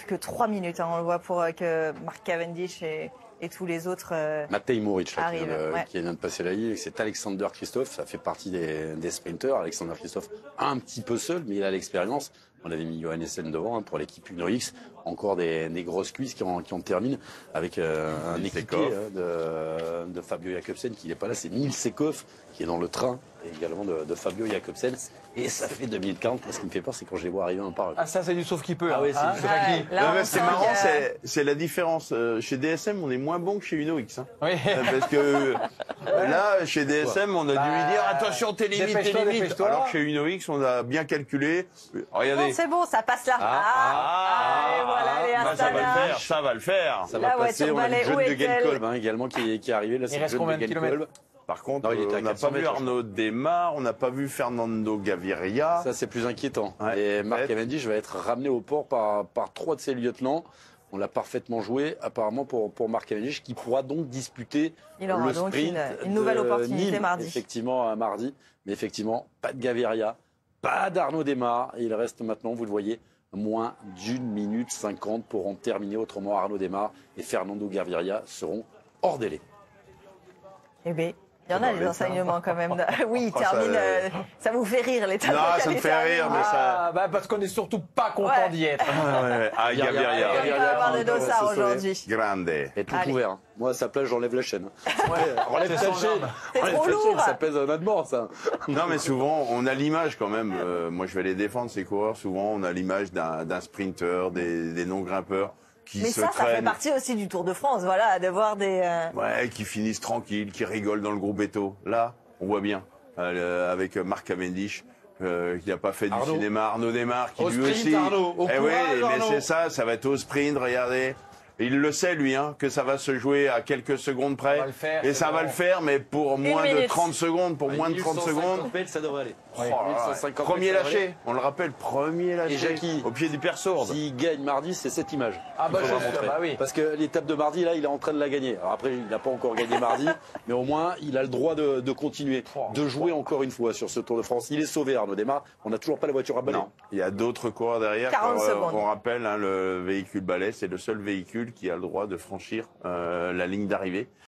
plus que 3 minutes. Hein, on le voit pour que Mark Cavendish et tous les autres Matej Moric arrivent. qui vient de passer la ligne. C'est Alexander Kristoff. Ça fait partie des sprinters. Alexander Kristoff un petit peu seul, mais il a l'expérience. On avait mis Johan Essen devant pour l'équipe Uno X. Encore des grosses cuisses qui en terminent avec un équipier de Fabio Jakobsen qui n'est pas là. C'est Nils Sekov qui est dans le train et également de Fabio Jakobsen. Et ça fait 2 minutes 40. Ce qui me fait peur, c'est quand je les vois arriver, on parle. Ah, ça, c'est du sauf qui peut. Ah oui, c'est du sauf qui peut. C'est marrant, c'est la différence. Chez DSM, on est moins bon que chez Uno X. Hein. Oui. Parce que là, chez DSM, on a dû lui dire attention, tes limites, tes limites. Alors que chez Uno X, on a bien calculé. Regardez. C'est bon, ça passe là. Et voilà, les Astana. Ça va le faire. Ça va passer. On a le jeune de Genkolb également qui est arrivé. Là, il reste combien de kilomètres? Par contre, on n'a pas vu Arnaud Démare, on n'a pas vu Fernando Gaviria. Ça, c'est plus inquiétant. Ouais, et Mark Cavendish va être ramené au port par 3 de ses lieutenants. On l'a parfaitement joué, apparemment, pour Mark Cavendish, qui pourra donc disputer il aura le donc sprint une nouvelle opportunité Nîmes, mardi. Effectivement, mardi. Mais effectivement, pas de Gaviria, pas d'Arnaud Démare. Il reste maintenant, vous le voyez, moins d'1 minute 50 pour en terminer. Autrement, Arnaud Démare et Fernando Gaviria seront hors délai. Eh bien, il y en a des enseignements quand même. Oui, il termine. Ça vous fait rire, les tableaux. Non, ça me fait rire, mais ça. Parce qu'on n'est surtout pas content d'y être. Ah, Gaviria. Il va y avoir des dossards aujourd'hui. Grande. Et tout ouvert. Hein. Moi, à sa place, j'enlève la chaîne. Enlève ta chaîne. C'est trop lourd. Ça pèse un mort, ça. Non, mais souvent, on a l'image quand même. Moi, je vais les défendre, ces coureurs. Souvent, on a l'image d'un sprinter, des non-grimpeurs. Mais ça fait partie aussi du Tour de France, voilà, de voir des... Ouais, qui finissent tranquilles, qui rigolent dans le groupe Beto. Là, on voit bien, avec Mark Cavendish, qui n'a pas fait du cinéma, Arnaud Démare, qui au lui sprint, aussi... Arnaud, au courage, mais Arnaud. c'est ça va être au sprint, regardez. Et il le sait, lui, hein, que ça va se jouer à quelques secondes près. Et ça va le faire, mais pour moins de 30 secondes, pour moins de 30 secondes. Ça devrait aller. Premier lâché, on le rappelle, premier lâché. Et Jackie, au pied du Père Sourde. S'il gagne mardi, c'est cette image. Ah bah, oui. Parce que l'étape de mardi, là, il est en train de la gagner. Alors après, il n'a pas encore gagné mardi, mais au moins, il a le droit de continuer, de jouer encore une fois sur ce Tour de France. Il est sauvé, Arnaud Démare. On n'a toujours pas la voiture à balai. Non, il y a d'autres coureurs derrière. 40 secondes. On rappelle, hein, le véhicule balai, c'est le seul véhicule qui a le droit de franchir la ligne d'arrivée.